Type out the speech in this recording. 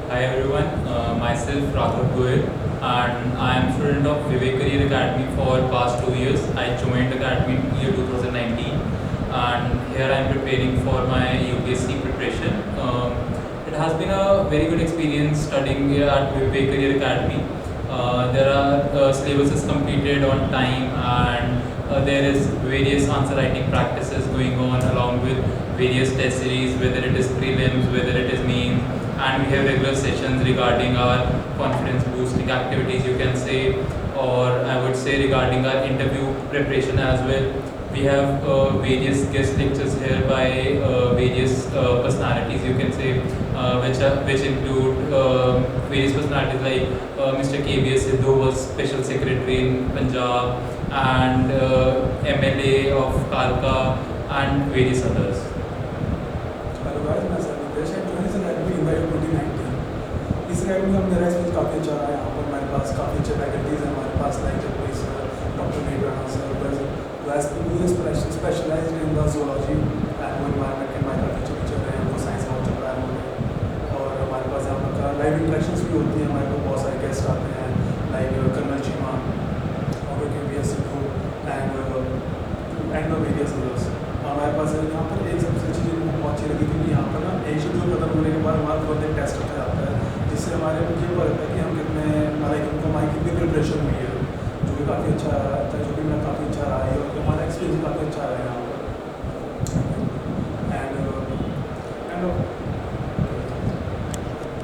Hi everyone, myself Raghav Goyal and I am student of Vivek Career Academy for past 2 years. I joined Academy in year 2019 and here I am preparing for my UPSC preparation. It has been a very good experience studying here at Vivek Career Academy. There are syllabuses completed on time and there is various answer writing practices going on along with various test series, whether it is prelims, whether it is mains, and we have regular sessions regarding our confidence boosting activities, you can say, or I would say regarding our interview preparation as well. We have various guest lectures here by various personalities, you can say, which include various personalities like Mr. KBS Sidhu was Special Secretary in Punjab and MLA of Kalka and various others. Hello guys, मैं sir Nitesh है। इस academy in 2019 इस academy का मेरा experience काफ़ी अच्छा रहा है। यहाँ पर हमारे पास काफ़ी अच्छे फैकल्टीज़ हैं हमारे पास, लाइक जब sir doctor Meghrana sir specialised in the zoology and environment के हमारे काफ़ी अच्छे टीचर हैं। हमको साइंस बहुत चल रहा है उन्होंने, और हमारे पास यहाँ पर लाइव इंटरेक्शंस भी होती हैं। हमारे पास बहुत सारे गेस्ट आते हैं लाइक कर्नल चीमा और KBS Sidhu and various others. हमारे पास यहाँ पर एक सबसे अच्छी चीज़ मुझे बहुत अच्छी लगी क्योंकि यहाँ पर ना एक शेड्यूल खत्म होने के बाद हमारा फर्दर टेस्ट रखा जाता है, जिससे हमारे को ये पता है कि हम कितने